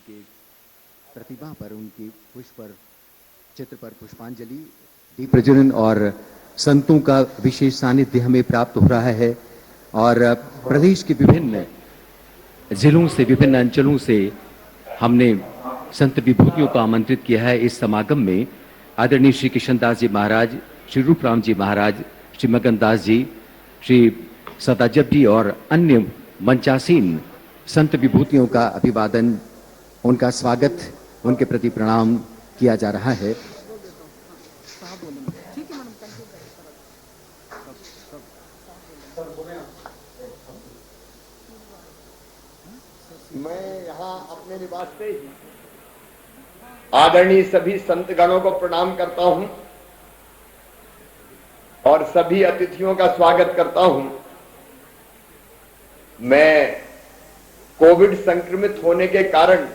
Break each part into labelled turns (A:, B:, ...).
A: के प्रतिमा पर, उनकी चित्र पर पुष्पांजलि, दीप प्रज्वलन और संतों का विशेष सानिध्य हमें प्राप्त हो रहा है। और प्रदेश के विभिन्न जिलों से, विभिन्न अंचलों से हमने संत विभूतियों को आमंत्रित किया है। इस समागम में आदरणीय श्री किशनदास जी महाराज, श्री रूपराम जी महाराज, श्री मगनदास जी, श्री सदाजब जी और अन्य मंचासीन संत विभूतियों का अभिवादन, उनका स्वागत, उनके प्रति प्रणाम किया जा रहा है।
B: मैं यहाँ अपने निवास से ही आदरणीय सभी संत गणों को प्रणाम करता हूँ और सभी अतिथियों का स्वागत करता हूँ। मैं कोविड संक्रमित होने के कारण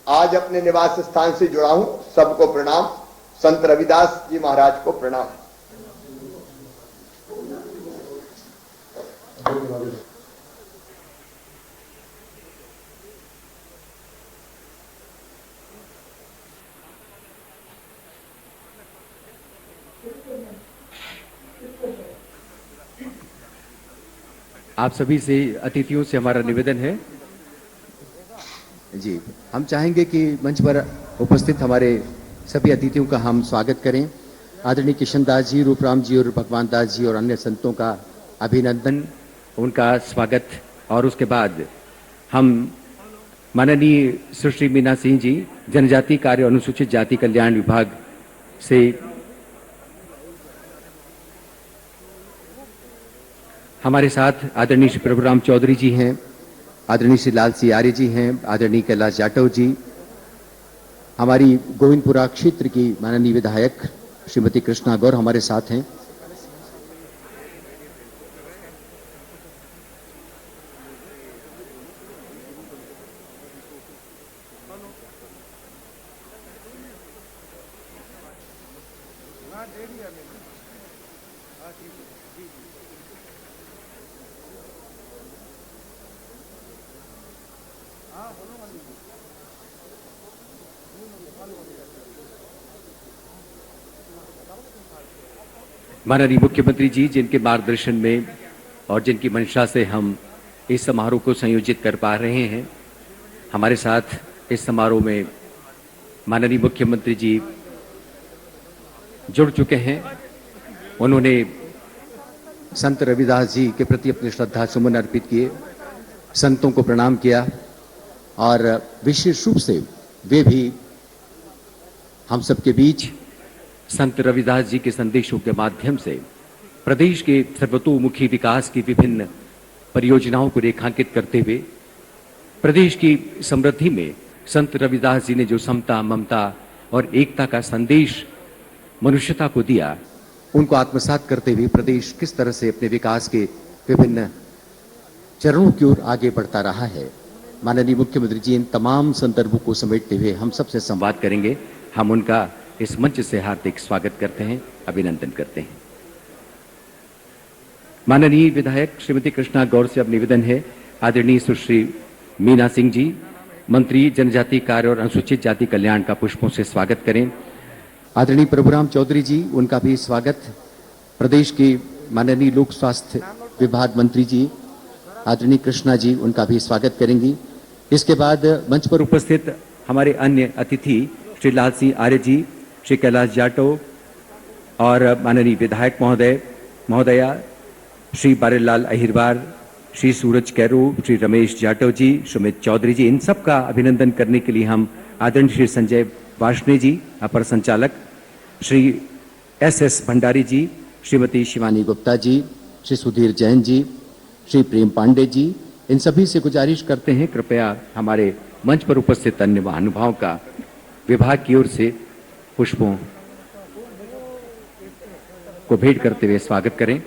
B: आज अपने निवास स्थान से जुड़ा हूं। सबको प्रणाम। संत रविदास जी महाराज को प्रणाम।
A: आप सभी से, अतिथियों से हमारा निवेदन है जी, हम चाहेंगे कि मंच पर उपस्थित हमारे सभी अतिथियों का हम स्वागत करें। आदरणीय किशनदास जी, रूपराम जी और भगवान दास जी और अन्य संतों का अभिनंदन, उनका स्वागत। और उसके बाद हम माननीय सुश्री मीना सिंह जी, जनजाति कार्य और अनुसूचित जाति कल्याण विभाग से हमारे साथ आदरणीय श्री प्रभुराम चौधरी जी हैं, आदरणीय श्री लाल सिंह आर्य जी हैं, आदरणीय कैलाश जाटव जी, हमारी गोविंदपुरा क्षेत्र की माननीय विधायक श्रीमती कृष्णा गौर हमारे साथ हैं। माननीय मुख्यमंत्री जी, जिनके मार्गदर्शन में और जिनकी मंशा से हम इस समारोह को संयोजित कर पा रहे हैं, हमारे साथ इस समारोह में माननीय मुख्यमंत्री जी जुड़ चुके हैं। उन्होंने संत रविदास जी के प्रति अपनी श्रद्धा सुमन अर्पित किए, संतों को प्रणाम किया और विशेष रूप से वे भी हम सबके बीच संत रविदास जी के संदेशों के माध्यम से प्रदेश के सर्वतोमुखी विकास की विभिन्न परियोजनाओं को रेखांकित करते हुए प्रदेश की समृद्धि में संत रविदास जी ने जो समता, ममता और एकता का संदेश मनुष्यता को दिया, उनको आत्मसात करते हुए प्रदेश किस तरह से अपने विकास के विभिन्न चरणों की ओर आगे बढ़ता रहा है। माननीय मुख्यमंत्री जी इन तमाम संदर्भों को समेटते हुए हम सबसे संवाद करेंगे। हम उनका इस मंच से हार्दिक स्वागत करते हैं, अभिनंदन करते हैं। माननीय विधायक श्रीमती कृष्णा गौर से अब निवेदन है, आदरणीय सुश्री मीना सिंह जी, मंत्री जनजाति कार्य और अनुसूचित जाति कल्याण का पुष्पों से स्वागत करें। आदरणीय प्रभुराम चौधरी जी, उनका भी स्वागत। प्रदेश के माननीय लोक स्वास्थ्य विभाग मंत्री जी आदरणीय कृष्णा जी, उनका भी स्वागत करेंगी। इसके बाद मंच पर उपस्थित हमारे अन्य अतिथि श्री लाल सिंह आर्य जी, श्री कैलाश जाटव और माननीय विधायक महोदया श्री बारेलाल अहिरवार, श्री सूरज कैरो, श्री रमेश जाटव जी, सुमित चौधरी जी, इन सब का अभिनंदन करने के लिए हम आदरणीय श्री संजय वार्ष्णेय जी, अपर संचालक, श्री एस भंडारी जी, श्रीमती शिवानी गुप्ता जी, श्री सुधीर जैन जी, श्री प्रेम पांडे जी, इन सभी से गुजारिश करते हैं कृपया हमारे मंच पर उपस्थित अन्य महानुभावों का विभाग की ओर से पुष्पों को भेंट करते हुए स्वागत करें।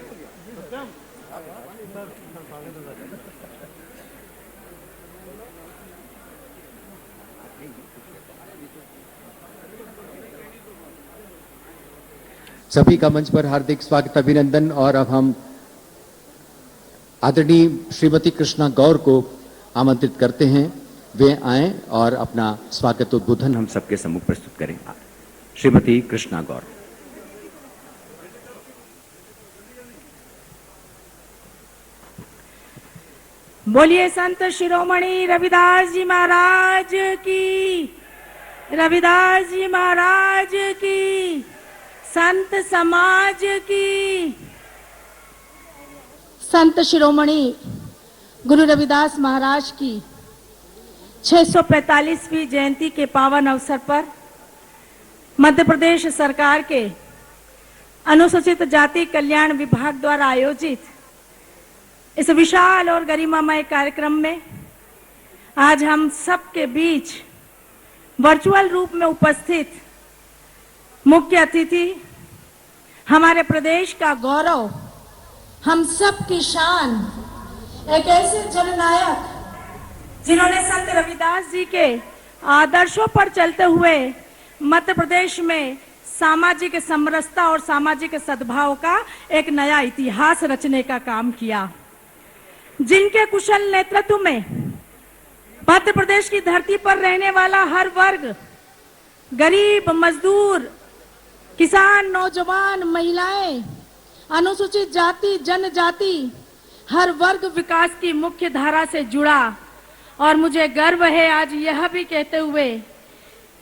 A: सभी का मंच पर हार्दिक स्वागत, अभिनंदन। और अब हम आदरणीय श्रीमती कृष्णा गौर को आमंत्रित करते हैं। वे आए और अपना स्वागत उद्बोधन हम सबके सम्मुख प्रस्तुत करें। श्रीमती कृष्णा गौर।
C: बोलिए संत शिरोमणि रविदास जी महाराज की, रविदास जी महाराज की, संत समाज की। संत शिरोमणि गुरु रविदास महाराज की 645वीं जयंती के पावन अवसर पर मध्य प्रदेश सरकार के अनुसूचित जाति कल्याण विभाग द्वारा आयोजित इस विशाल और गरिमामय कार्यक्रम में आज हम सबके बीच वर्चुअल रूप में उपस्थित मुख्य अतिथि, हमारे प्रदेश का गौरव, हम सब की शान, एक ऐसे जननायक जिन्होंने संत रविदास जी के आदर्शों पर चलते हुए मध्य प्रदेश में सामाजिक समरसता और सामाजिक सद्भाव का एक नया इतिहास रचने का काम किया, जिनके कुशल नेतृत्व में मध्य प्रदेश की धरती पर रहने वाला हर वर्ग, गरीब, मजदूर, किसान, नौजवान, महिलाएं, अनुसूचित जाति, जनजाति, हर वर्ग विकास की मुख्य धारा से जुड़ा। और मुझे गर्व है आज यह भी कहते हुए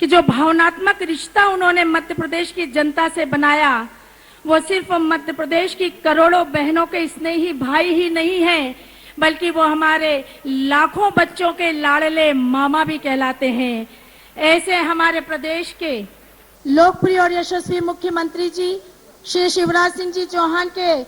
C: कि जो भावनात्मक रिश्ता उन्होंने मध्य प्रदेश की जनता से बनाया, वो सिर्फ मध्य प्रदेश की करोड़ों बहनों के स्नेही भाई ही नहीं है, बल्कि वो हमारे लाखों बच्चों के लाडले मामा भी कहलाते हैं। ऐसे हमारे प्रदेश के लोकप्रिय और यशस्वी मुख्यमंत्री जी श्री शिवराज सिंह जी चौहान के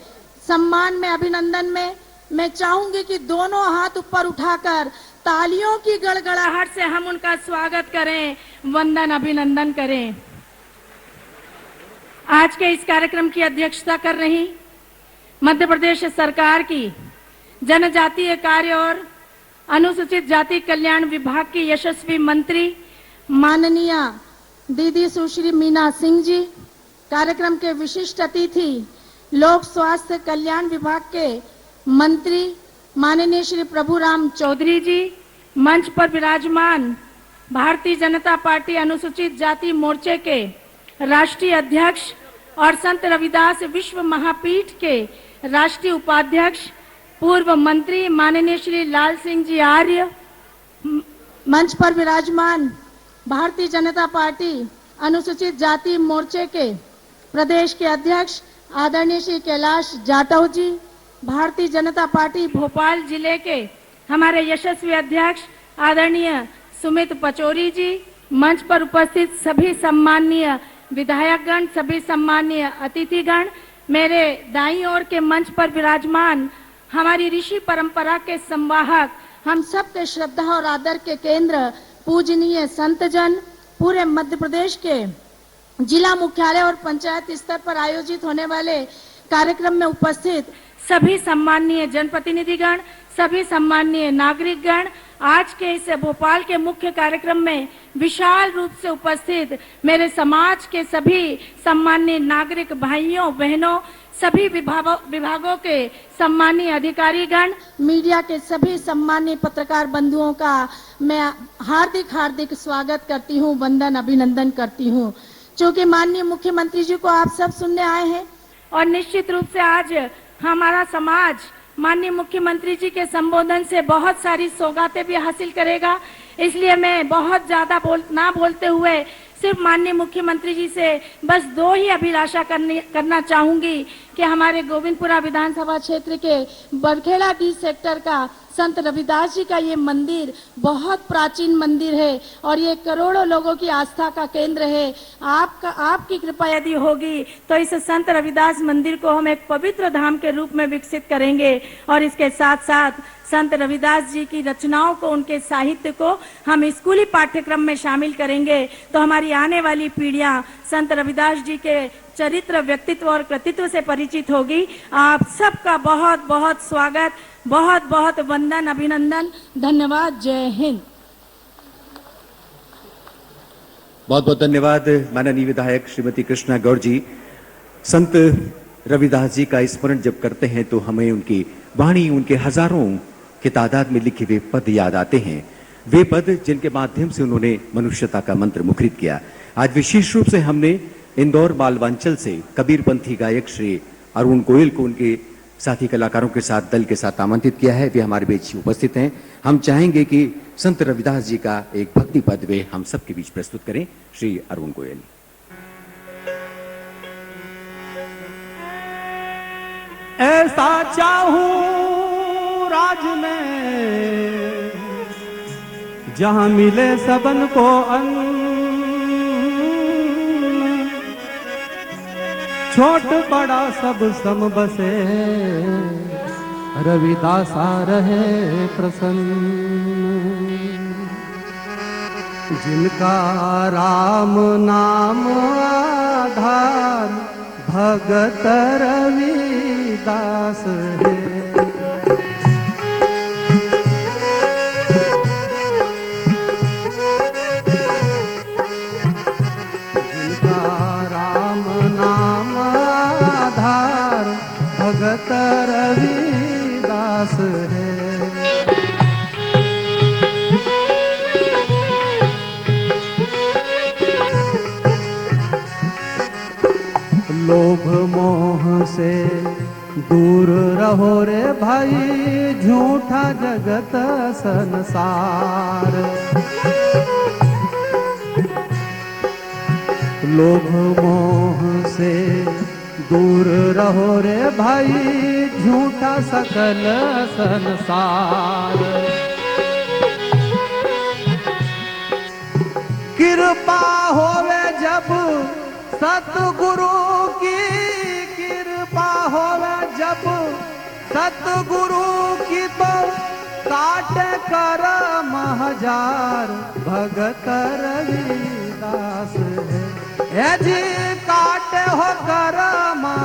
C: सम्मान में, अभिनंदन में मैं चाहूंगी कि दोनों हाथ ऊपर उठाकर तालियों की गड़गड़ाहट से हम उनका स्वागत करें, वंदन, अभिनंदन करें। आज के इस कार्यक्रम की अध्यक्षता कर रही मध्य प्रदेश सरकार की जनजातीय कार्य और अनुसूचित जाति कल्याण विभाग की यशस्वी मंत्री माननीय दीदी सुश्री मीना सिंह जी, कार्यक्रम के विशिष्ट अतिथि लोक स्वास्थ्य कल्याण विभाग के मंत्री माननीय श्री प्रभुराम चौधरी जी, मंच पर विराजमान भारतीय जनता पार्टी अनुसूचित जाति मोर्चे के राष्ट्रीय अध्यक्ष और संत रविदास विश्व महापीठ के राष्ट्रीय उपाध्यक्ष पूर्व मंत्री माननीय श्री लाल सिंह जी आर्य, मंच पर विराजमान भारतीय जनता पार्टी अनुसूचित जाति मोर्चे के प्रदेश के अध्यक्ष आदरणीय श्री कैलाश जाटव जी, भारतीय जनता पार्टी भोपाल जिले के हमारे यशस्वी अध्यक्ष आदरणीय सुमित पचौरी जी, मंच पर उपस्थित सभी सम्माननीय विधायकगण, सभी सम्माननीय अतिथिगण, मेरे दाईं ओर के मंच पर विराजमान हमारी ऋषि परंपरा के संवाहक, हम सब के श्रद्धा और आदर के केंद्र पूजनीय संतजन, पूरे मध्य प्रदेश के जिला मुख्यालय और पंचायत स्तर पर आयोजित होने वाले कार्यक्रम में उपस्थित सभी सम्माननीय जनप्रतिनिधिगण, सभी सम्माननीय नागरिकगण, आज के इस भोपाल के मुख्य कार्यक्रम में विशाल रूप से उपस्थित मेरे समाज के सभी सम्माननीय नागरिक भाइयों बहनों, सभी विभागों के सम्माननीय अधिकारीगण, मीडिया के सभी सम्माननीय पत्रकार बंधुओं का मैं हार्दिक स्वागत करती हूं, वंदन, अभिनंदन करती हूं। क्योंकि माननीय मुख्यमंत्री जी को आप सब सुनने आए हैं और निश्चित रूप से आज हमारा समाज माननीय मुख्यमंत्री जी के संबोधन से बहुत सारी सौगातें भी हासिल करेगा। इसलिए मैं बहुत ज्यादा ना बोलते हुए सिर्फ माननीय मुख्यमंत्री जी से बस दो ही अभिलाषा करना चाहूंगी कि हमारे गोविंदपुरा विधानसभा क्षेत्र के बरखेड़ा डी सेक्टर का संत रविदास जी का ये मंदिर बहुत प्राचीन मंदिर है और ये करोड़ों लोगों की आस्था का केंद्र है। आपकी कृपा यदि होगी तो इस संत रविदास मंदिर को हम एक पवित्र धाम के रूप में विकसित करेंगे और इसके साथ साथ संत रविदास जी की रचनाओं को, उनके साहित्य को हम स्कूली पाठ्यक्रम में शामिल करेंगे तो हमारी आने वाली पीढ़ियां संत रविदास जी के चरित्र, व्यक्तित्व और कृतित्व से परिचित होगी। आप सबका बहुत बहुत स्वागत, बहुत बहुत वंदन, अभिनंदन, धन्यवाद। जय हिंद।
A: बहुत बहुत धन्यवाद माननीय विधायक श्रीमती कृष्णा गौर जी। संत रविदास जी का स्मरण जब करते हैं तो हमें उनकी वाणी, उनके हजारों की तादाद में लिखे हुए पद याद आते हैं। वे पद जिनके माध्यम से उन्होंने मनुष्यता का मंत्र मुखरित किया। आज विशेष रूप से हमने इंदौर मालवांचल से कबीरपंथी गायक श्री अरुण गोयल को उनके साथी कलाकारों के साथ दल के साथ आमंत्रित किया है। वे हमारे बीच उपस्थित हैं। हम चाहेंगे कि संत रविदास जी का एक भक्ति पद वे हम सबके बीच प्रस्तुत करें। श्री अरुण गोयल।
D: ऐसा चाहूं राज में जहां मिले सबन को अन्न, छोट बड़ा सब सम बसे, रविदासा रहे प्रसन्न। जिनका राम नाम आधार, भगत रविदास है। जिनका राम नाम आधार, भगत रविदास है। लोभ मोह से दूर रहो रे भाई, झूठा जगत संसार। लोभ मोह से दूर रहो रे भाई, झूठा सकल संसार। कृपा होवे जब सतगुरु की, कृपा होवे जब सतगुरु की, तो काटे कर हजार, भगत रविदास है। हे जी काटे हो कर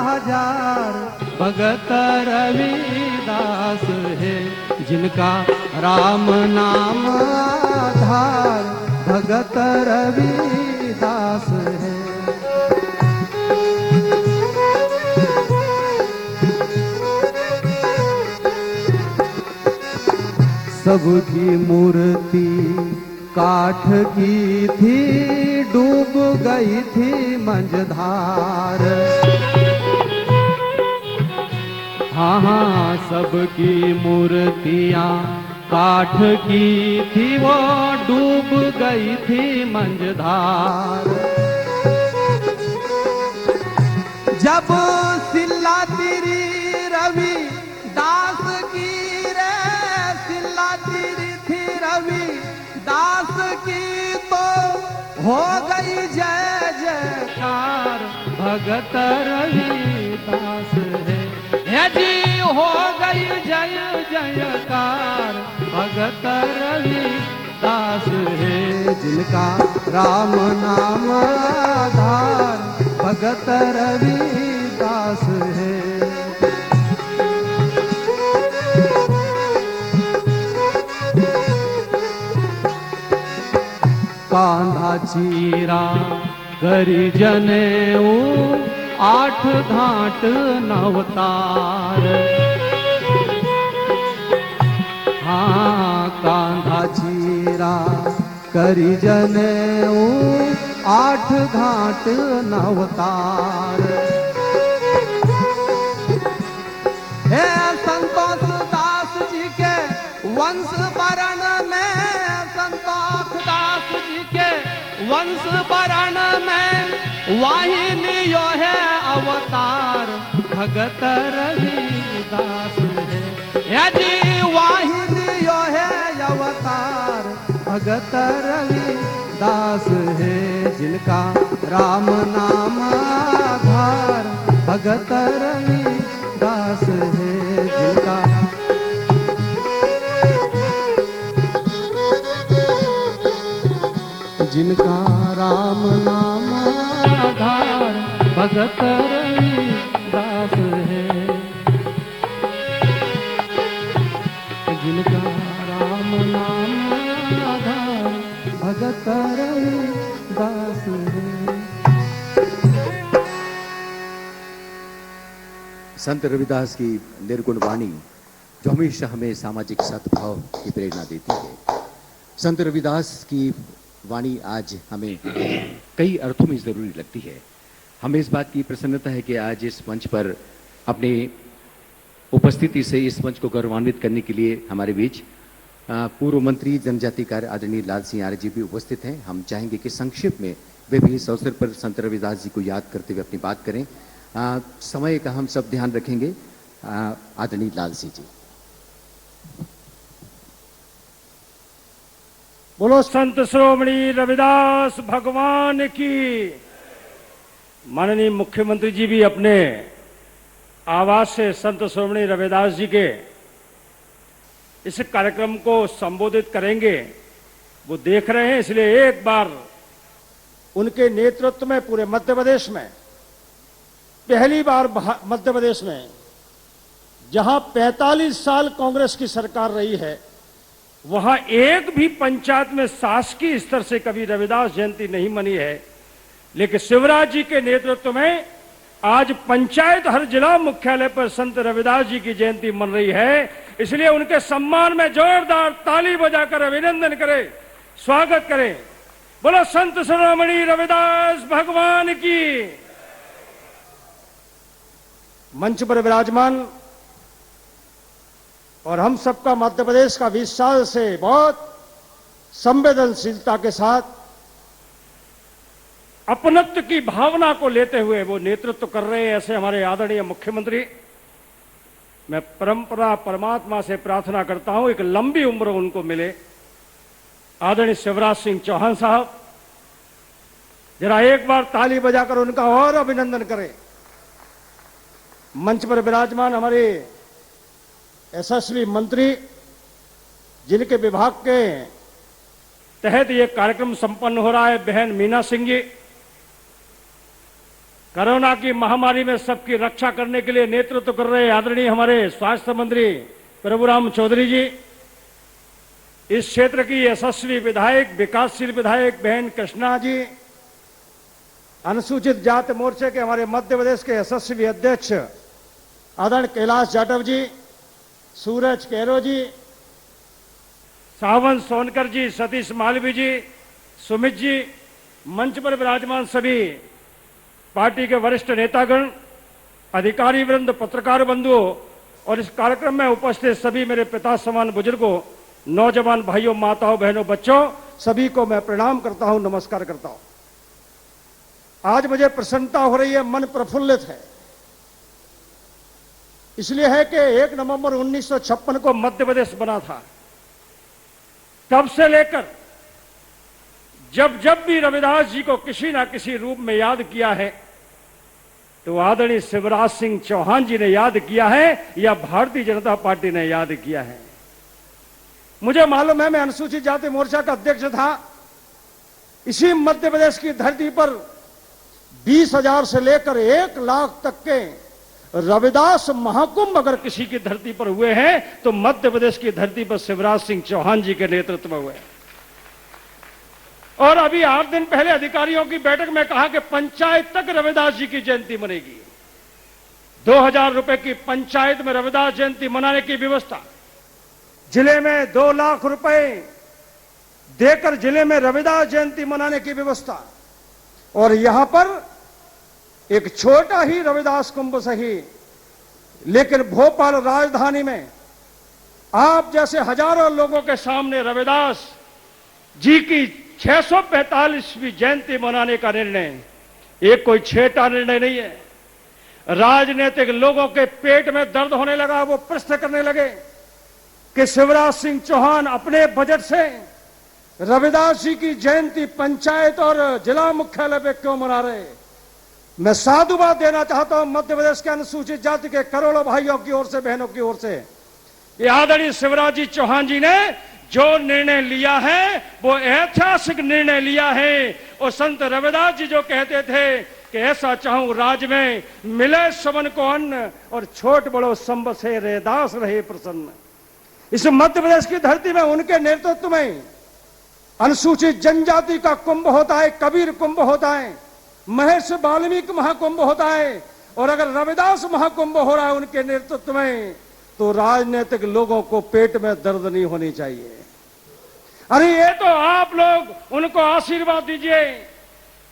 D: हजार, भगत रविदास है। जिनका राम नाम आधार, भगत रविदास है। सबकी मूर्ति काठ की थी, डूब गई थी मंझधार। हाँ हाँ सबकी मूर्तियाँ काठ की थी, वो डूब गई थी मंझधार। जब सिल्ला तिरी रवि दास की रे, सिल्ला तिरी थी रवि दास की, तो हो गई जय जयकार, भगत रविदास है। हे जी हो गई जय जयकार, भगत रविदास है। जिनका राम नाम आधार, भगत रविदास है। कांधा चीरा करी जनेऊ, आठ घाट नवतार। हाँ कांधा चीरा करी जनेऊ, आठ घाट नवतार। हे संतोष दास जी के वंश वरण में, संतोष दास जी के वंश वरण में, वाहिनियों है अवतार, भगत रविदास है। यदि वाहिनियों है अवतार, भगत रविदास है। जिनका राम नाम आधार, भगत रविदास है। जिनका जिनका राम नाम आधार, भगत रविदास है। जिनका राम नाम आधार, भगत रविदास है।
A: संत रविदास की निर्गुण वाणी जो हमेशा हमें सामाजिक सद्भाव की प्रेरणा देती है। संत रविदास की वाणी आज हमें कई अर्थों में जरूरी लगती है। हमें इस बात की प्रसन्नता है कि आज इस मंच पर अपने उपस्थिति से इस मंच को गौरवान्वित करने के लिए हमारे बीच पूर्व मंत्री जनजाति कार्य आदरणीय लाल सिंह आर्य जी भी उपस्थित हैं। हम चाहेंगे कि संक्षिप्त में वे भी इस अवसर पर संत रविदास जी को याद करते हुए अपनी बात करें। समय का हम सब ध्यान रखेंगे। आदरणीय लाल सिंह जी।
E: बोलो संत श्रोमणी रविदास भगवान की। माननीय मुख्यमंत्री जी भी अपने आवाज से संत श्रोमणी रविदास जी के इस कार्यक्रम को संबोधित करेंगे। वो देख रहे हैं, इसलिए एक बार उनके नेतृत्व में पूरे मध्य प्रदेश में पहली बार मध्य प्रदेश में जहां 45 साल कांग्रेस की सरकार रही है, वहां एक भी पंचायत में शासकीय स्तर से कभी रविदास जयंती नहीं मनी है। लेकिन शिवराज जी के नेतृत्व में आज पंचायत हर जिला मुख्यालय पर संत रविदास जी की जयंती मन रही है। इसलिए उनके सम्मान में जोरदार ताली बजाकर अभिनंदन करें, स्वागत करें। बोलो संत शिरोमणि रविदास भगवान की। मंच पर विराजमान और हम सबका मध्य प्रदेश का 20 साल से बहुत संवेदनशीलता के साथ अपनत्व की भावना को लेते हुए वो नेतृत्व कर रहे हैं, ऐसे हमारे आदरणीय मुख्यमंत्री। मैं परंपरा परमात्मा से प्रार्थना करता हूं एक लंबी उम्र उनको मिले। आदरणीय शिवराज सिंह चौहान साहब, जरा एक बार ताली बजाकर उनका और अभिनंदन करें। मंच पर विराजमान हमारे यशस्वी मंत्री, जिनके विभाग के तहत ये कार्यक्रम संपन्न हो रहा है, बहन मीना सिंह जी। कोरोना की महामारी में सबकी रक्षा करने के लिए नेतृत्व कर रहे आदरणीय हमारे स्वास्थ्य मंत्री प्रभुराम चौधरी जी। इस क्षेत्र की यशस्वी विधायक, विकासशील विधायक बहन कृष्णा जी। अनुसूचित जाति मोर्चे के हमारे मध्य प्रदेश के यशस्वी अध्यक्ष आदरणीय कैलाश जाटव जी, सूरज कैरो जी, सावन सोनकर जी, सतीश मालवी जी, सुमित जी। मंच पर विराजमान सभी पार्टी के वरिष्ठ नेतागण, अधिकारी वृंद, पत्रकार बंधुओं और इस कार्यक्रम में उपस्थित सभी मेरे पिता समान बुजुर्गों, नौजवान भाइयों, माताओं, बहनों, बच्चों, सभी को मैं प्रणाम करता हूं, नमस्कार करता हूं। आज मुझे प्रसन्नता हो रही है, मन प्रफुल्लित है। इसलिए है कि 1 नवंबर 1956 को मध्य प्रदेश बना था। तब से लेकर जब जब भी रविदास जी को किसी ना किसी रूप में याद किया है, तो आदरणीय शिवराज सिंह चौहान जी ने याद किया है या भारतीय जनता पार्टी ने याद किया है। मुझे मालूम है, मैं अनुसूचित जाति मोर्चा का अध्यक्ष था। इसी मध्य प्रदेश की धरती पर 20,000 से लेकर 1 लाख तक के रविदास महाकुंभ अगर किसी की धरती पर हुए हैं, तो मध्य प्रदेश की धरती पर शिवराज सिंह चौहान जी के नेतृत्व में हुए। और अभी 8 दिन पहले अधिकारियों की बैठक में कहा कि पंचायत तक रविदास जी की जयंती मनेगी। 2,000 रुपए की पंचायत में रविदास जयंती मनाने की व्यवस्था, जिले में 2 लाख रुपए देकर जिले में रविदास जयंती मनाने की व्यवस्था। और यहां पर एक छोटा ही रविदास कुंभ सही, लेकिन भोपाल राजधानी में आप जैसे हजारों लोगों के सामने रविदास जी की 645वीं जयंती मनाने का निर्णय एक कोई छोटा निर्णय नहीं है। राजनीतिक लोगों के पेट में दर्द होने लगा। वो प्रश्न करने लगे कि शिवराज सिंह चौहान अपने बजट से रविदास जी की जयंती पंचायत और जिला मुख्यालय पे क्यों मना रहे। मैं साधुवाद देना चाहता हूं मध्य प्रदेश के अनुसूचित जाति के करोड़ों भाइयों की ओर से, बहनों की ओर से। ये आदरणीय शिवराज जी चौहान जी ने जो निर्णय लिया है वो ऐतिहासिक निर्णय लिया है। और संत रविदास जी जो कहते थे कि ऐसा चाहूं राज में मिले सबन को अन्न और छोट बड़ो संब से रैदास रहे प्रसन्न। इस मध्य प्रदेश की धरती में उनके नेतृत्व में अनुसूचित जनजाति का कुंभ होता है, कबीर कुंभ होता है, महर्षि वाल्मीकि महाकुंभ होता है। और अगर रविदास महाकुंभ हो रहा है उनके नेतृत्व में, तो राजनीतिक लोगों को पेट में दर्द नहीं होनी चाहिए। अरे ये तो आप लोग उनको आशीर्वाद दीजिए।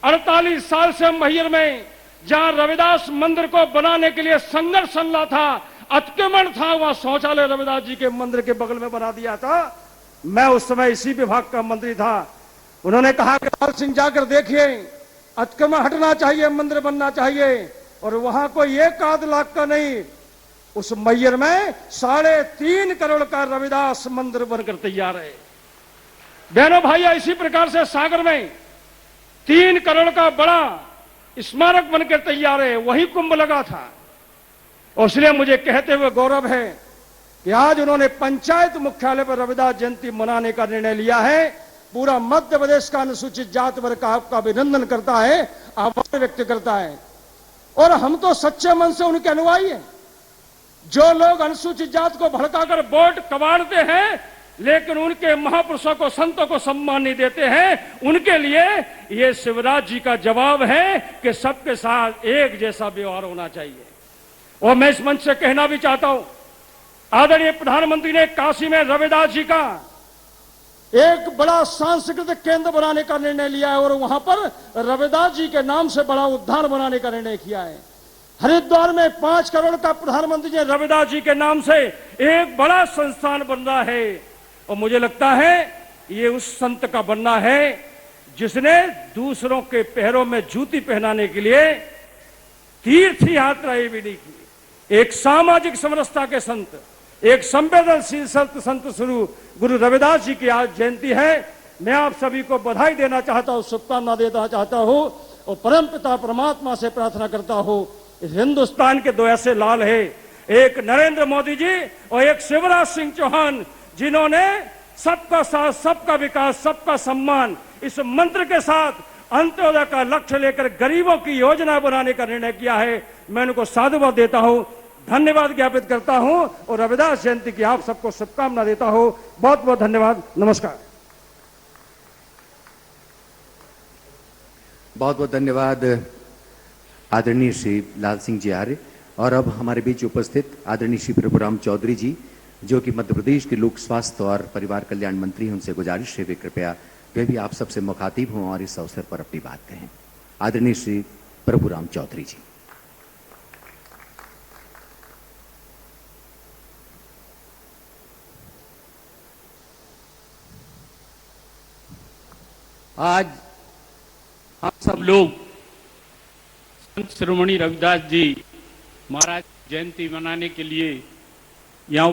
E: 48 साल से मैहर में जहां रविदास मंदिर को बनाने के लिए संघर्ष चल रहा था, अतिक्रमण था, वहां शौचालय रविदास जी के मंदिर के बगल में बना दिया था। मैं उस समय इसी विभाग का मंत्री था। उन्होंने कहा कि लाल सिंह जाकर देखिए, अतिक्रमण हटना चाहिए, मंदिर बनना चाहिए। और वहां कोई 1 लाख का नहीं, उस मैहर में 3.5 करोड़ का रविदास मंदिर बनकर तैयार है। बहनों भाइयों, इसी प्रकार से सागर में 3 करोड़ का बड़ा स्मारक बनकर तैयार है, वही कुंभ लगा था। और इसलिए मुझे कहते हुए गौरव है कि आज उन्होंने पंचायत मुख्यालय पर रविदास जयंती मनाने का निर्णय लिया है। पूरा मध्य प्रदेश का अनुसूचित जाति वर्ग का आपका अभिनंदन करता है, आभार व्यक्त करता है। और हम तो सच्चे मन से उनके अनुयायी हैं। जो लोग अनुसूचित जाति को भड़काकर वोट कबाड़ते हैं, लेकिन उनके महापुरुषों को, संतों को सम्मान नहीं देते हैं, उनके लिए ये शिवराज जी का जवाब है कि सबके साथ एक जैसा व्यवहार होना चाहिए। और मैं इस मंच से कहना भी चाहता हूं, आदरणीय प्रधानमंत्री ने काशी में रविदास जी का एक बड़ा सांस्कृतिक केंद्र बनाने का निर्णय लिया है और वहां पर रविदास जी के नाम से बड़ा उद्यान बनाने का निर्णय किया है। हरिद्वार में 5 करोड़ का प्रधानमंत्री जी रविदास जी के नाम से एक बड़ा संस्थान बन रहा है। और मुझे लगता है ये उस संत का बनना है जिसने दूसरों के पैरों में जूती पहनाने के लिए तीर्थ यात्रा भी नहीं की। एक सामाजिक समरसता के संत, एक संवेदनशील संत शुरू गुरु रविदास जी की आज जयंती है। मैं आप सभी को बधाई देना चाहता हूं, शुभकामना देना चाहता हूं और परमपिता परमात्मा से प्रार्थना करता हूं। इस हिंदुस्तान के 2 ऐसे लाल है, एक नरेंद्र मोदी जी और एक शिवराज सिंह चौहान, जिन्होंने सबका साथ, सबका विकास, सबका सम्मान इस मंत्र के साथ अंत्योदय का लक्ष्य लेकर गरीबों की योजना बनाने का निर्णय किया है। मैं उनको साधुवाद देता हूं, धन्यवाद ज्ञापित करता हूं और रविदास जयंती की आप सबको शुभकामना देता हूं। बहुत बहुत धन्यवाद, नमस्कार।
A: बहुत बहुत धन्यवाद आदरणीय श्री लाल सिंह जी आर्य। और अब हमारे बीच उपस्थित आदरणीय श्री प्रभुराम चौधरी जी, जो कि मध्य प्रदेश के लोक स्वास्थ्य और परिवार कल्याण मंत्री हैं, उनसे गुजारिश है वे कृपया वे भी आप सबसे मुखातिब हों और इस अवसर पर अपनी बात कहें। आदरणीय श्री प्रभुराम चौधरी जी।
F: आज हम सब लोग संत शिरोमणि रविदास जी महाराज जयंती मनाने के लिए यहाँ